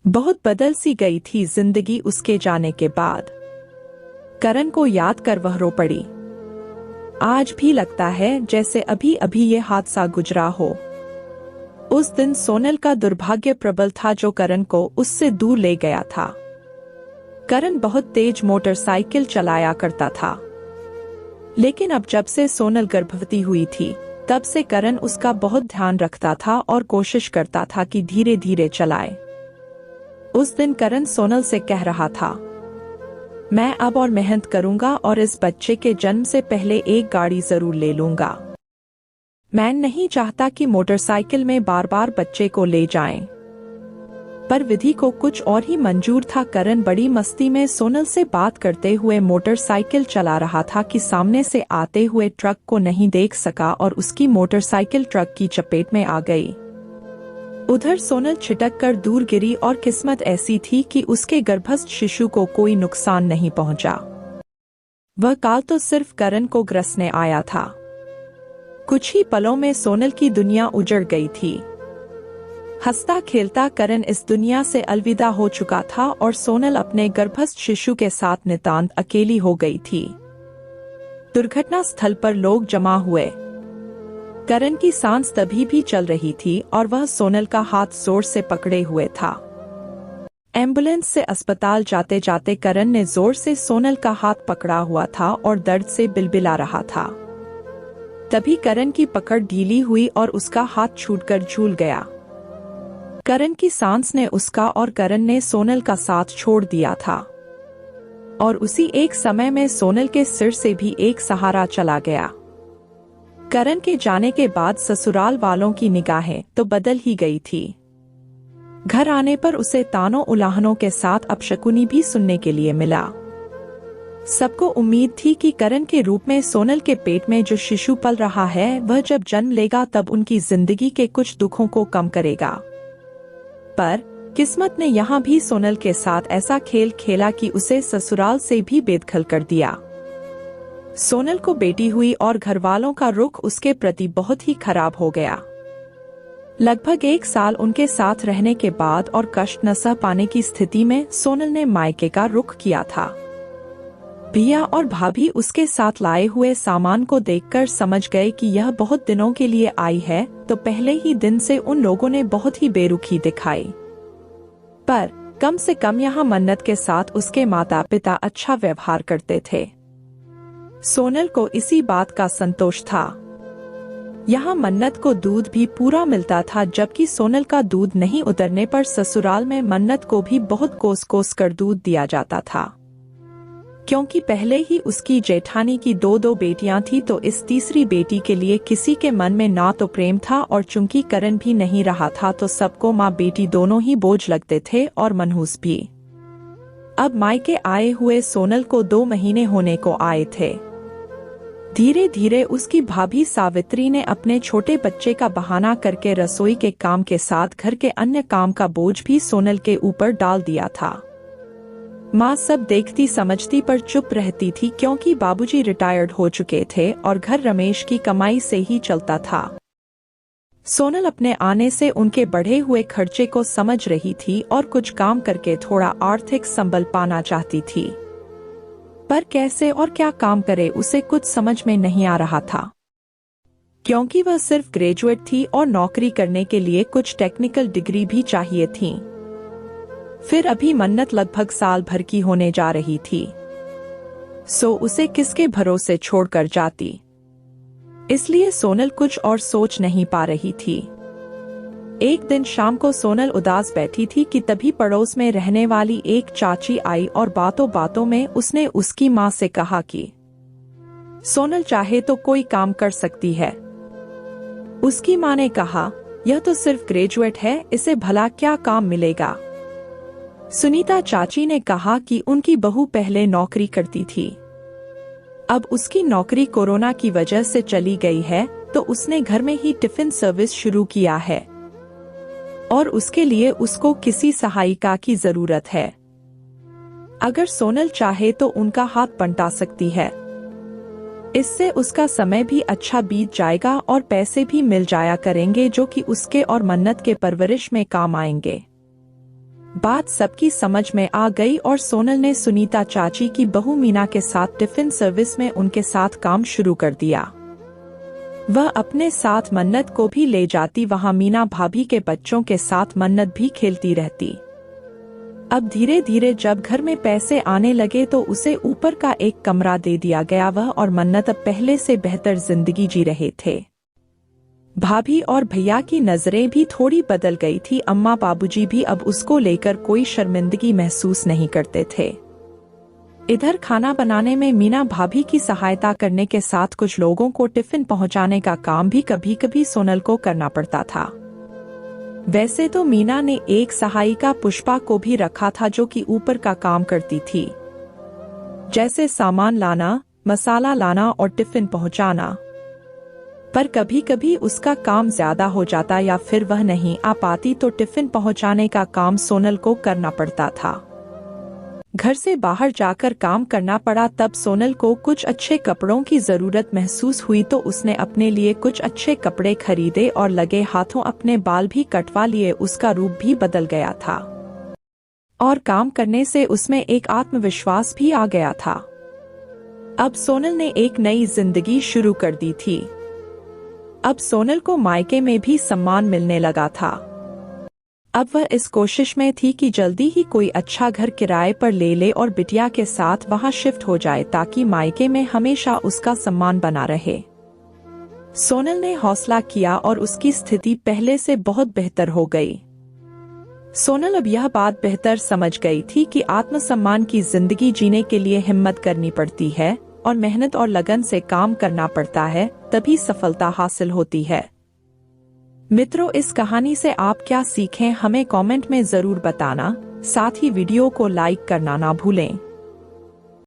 बहुत बदल सी गई थी जिंदगी उसके जाने के बाद। करण को याद कर वह रो पड़ी। आज भी लगता है जैसे अभी अभी ये हादसा गुजरा हो। उस दिन सोनल का दुर्भाग्य प्रबल था जो करण को उससे दूर ले गया था। करण बहुत तेज मोटरसाइकिल चलाया करता था, लेकिन अब जब से सोनल गर्भवती हुई थी तब से करण उसका बहुत ध्यान रखता था और कोशिश करता था कि धीरे धीरे चलाए। उस दिन करण सोनल से कह रहा था, मैं अब और मेहनत करूंगा और इस बच्चे के जन्म से पहले एक गाड़ी जरूर ले लूंगा। मैं नहीं चाहता कि मोटरसाइकिल में बार बार बच्चे को ले जाएं। पर विधि को कुछ और ही मंजूर था। करण बड़ी मस्ती में सोनल से बात करते हुए मोटरसाइकिल चला रहा था कि सामने से आते हुए ट्रक को नहीं देख सका और उसकी मोटरसाइकिल ट्रक की चपेट में आ गई। उधर सोनल छिटक कर दूर गिरी और किस्मत ऐसी थी कि उसके गर्भस्थ शिशु को कोई नुकसान नहीं पहुंचा। वह काल तो सिर्फ करण को ग्रसने आया था। कुछ ही पलों में सोनल की दुनिया उजड़ गई थी। हंसता खेलता करण इस दुनिया से अलविदा हो चुका था और सोनल अपने गर्भस्थ शिशु के साथ नितांत अकेली हो गई थी। दुर्घटना स्थल पर लोग जमा हुए। करण की सांस तभी भी चल रही थी और वह सोनल का हाथ जोर से पकड़े हुए था। एम्बुलेंस से अस्पताल जाते जाते करण ने जोर से सोनल का हाथ पकड़ा हुआ था और दर्द से बिलबिला रहा था। तभी करण की पकड़ ढीली हुई और उसका हाथ छूटकर झूल गया। करण की सांस ने उसका और करण ने सोनल का साथ छोड़ दिया था और उसी एक समय में सोनल के सिर से भी एक सहारा चला गया। करण के जाने के बाद ससुराल वालों की निगाहें तो बदल ही गई थी। घर आने पर उसे तानों उलाहनों के साथ अपशकुनी भी सुनने के लिए मिला। सबको उम्मीद थी कि करण के रूप में सोनल के पेट में जो शिशु पल रहा है वह जब जन्म लेगा तब उनकी जिंदगी के कुछ दुखों को कम करेगा। पर किस्मत ने यहाँ भी सोनल के साथ ऐसा खेल खेला कि उसे ससुराल से भी बेदखल कर दिया। सोनल को बेटी हुई और घरवालों का रुख उसके प्रति बहुत ही खराब हो गया। लगभग 1 साल उनके साथ रहने के बाद और कष्ट न सह पाने की स्थिति में सोनल ने मायके का रुख किया था। भैया और भाभी उसके साथ लाए हुए सामान को देखकर समझ गए कि यह बहुत दिनों के लिए आई है, तो पहले ही दिन से उन लोगों ने बहुत ही बेरुखी दिखाई। पर कम से कम यहाँ मन्नत के साथ उसके माता पिता अच्छा व्यवहार करते थे। सोनल को इसी बात का संतोष था। यहाँ मन्नत को दूध भी पूरा मिलता था, जबकि सोनल का दूध नहीं उतरने पर ससुराल में मन्नत को भी बहुत कोस कोस कर दूध दिया जाता था। क्योंकि पहले ही उसकी जेठानी की 2 बेटियां थी, तो इस तीसरी बेटी के लिए किसी के मन में ना तो प्रेम था और चूंकि करण भी नहीं रहा था तो सबको माँ बेटी दोनों ही बोझ लगते थे और मनहूस भी। अब मायके आए हुए सोनल को 2 महीने होने को आए थे। धीरे धीरे उसकी भाभी सावित्री ने अपने छोटे बच्चे का बहाना करके रसोई के काम के साथ घर के अन्य काम का बोझ भी सोनल के ऊपर डाल दिया था। माँ सब देखती समझती पर चुप रहती थी, क्योंकि बाबूजी रिटायर्ड हो चुके थे और घर रमेश की कमाई से ही चलता था। सोनल अपने आने से उनके बढ़े हुए खर्चे को समझ रही थी और कुछ काम करके थोड़ा आर्थिक संबल पाना चाहती थी। पर कैसे और क्या काम करे उसे कुछ समझ में नहीं आ रहा था, क्योंकि वह सिर्फ ग्रेजुएट थी और नौकरी करने के लिए कुछ टेक्निकल डिग्री भी चाहिए थी। फिर अभी मन्नत लगभग साल भर की होने जा रही थी, सो उसे किसके भरोसे छोड़कर जाती। इसलिए सोनल कुछ और सोच नहीं पा रही थी। एक दिन शाम को सोनल उदास बैठी थी कि तभी पड़ोस में रहने वाली एक चाची आई और बातों बातों में उसने उसकी माँ से कहा कि सोनल चाहे तो कोई काम कर सकती है। उसकी माँ ने कहा, यह तो सिर्फ ग्रेजुएट है, इसे भला क्या काम मिलेगा। सुनीता चाची ने कहा कि उनकी बहू पहले नौकरी करती थी, अब उसकी नौकरी कोरोना की वजह से चली गई है, तो उसने घर में ही टिफिन सर्विस शुरू किया है और उसके लिए उसको किसी सहायिका की जरूरत है। अगर सोनल चाहे तो उनका हाथ बंटा सकती है। इससे उसका समय भी अच्छा बीत जाएगा और पैसे भी मिल जाया करेंगे, जो कि उसके और मन्नत के परवरिश में काम आएंगे। बात सबकी समझ में आ गई और सोनल ने सुनीता चाची की बहू मीना के साथ टिफिन सर्विस में उनके साथ काम शुरू कर दिया। वह अपने साथ मन्नत को भी ले जाती, वहां मीना भाभी के बच्चों के साथ मन्नत भी खेलती रहती। अब धीरे धीरे जब घर में पैसे आने लगे तो उसे ऊपर का एक कमरा दे दिया गया। वह और मन्नत अब पहले से बेहतर जिंदगी जी रहे थे। भाभी और भैया की नजरें भी थोड़ी बदल गई थी। अम्मा बाबूजी भी अब उसको लेकर कोई शर्मिंदगी महसूस नहीं करते थे। इधर खाना बनाने में मीना भाभी की सहायता करने के साथ कुछ लोगों को टिफिन पहुंचाने का काम भी कभी कभी सोनल को करना पड़ता था। वैसे तो मीना ने एक सहायिका पुष्पा को भी रखा था जो कि ऊपर का काम करती थी, जैसे सामान लाना, मसाला लाना और टिफिन पहुंचाना। पर कभी कभी उसका काम ज्यादा हो जाता या फिर वह नहीं आ पाती तो टिफिन पहुंचाने का काम सोनल को करना पड़ता था। घर से बाहर जाकर काम करना पड़ा। तब सोनल को कुछ अच्छे कपड़ों की जरूरत महसूस हुई तो उसने अपने लिए कुछ अच्छे कपड़े खरीदे और लगे हाथों अपने बाल भी कटवा लिए। उसका रूप भी बदल गया था और काम करने से उसमें एक आत्मविश्वास भी आ गया था। अब सोनल ने एक नई जिंदगी शुरू कर दी थी। अब सोनल को मायके में भी सम्मान मिलने लगा था। अब वह इस कोशिश में थी कि जल्दी ही कोई अच्छा घर किराए पर ले ले और बिटिया के साथ वहां शिफ्ट हो जाए ताकि मायके में हमेशा उसका सम्मान बना रहे। सोनल ने हौसला किया और उसकी स्थिति पहले से बहुत बेहतर हो गई। सोनल अब यह बात बेहतर समझ गई थी कि आत्मसम्मान की जिंदगी जीने के लिए हिम्मत करनी पड़ती है और मेहनत और लगन से काम करना पड़ता है, तभी सफलता हासिल होती है। मित्रों, इस कहानी से आप क्या सीखें हमें कमेंट में जरूर बताना। साथ ही वीडियो को लाइक करना ना भूलें।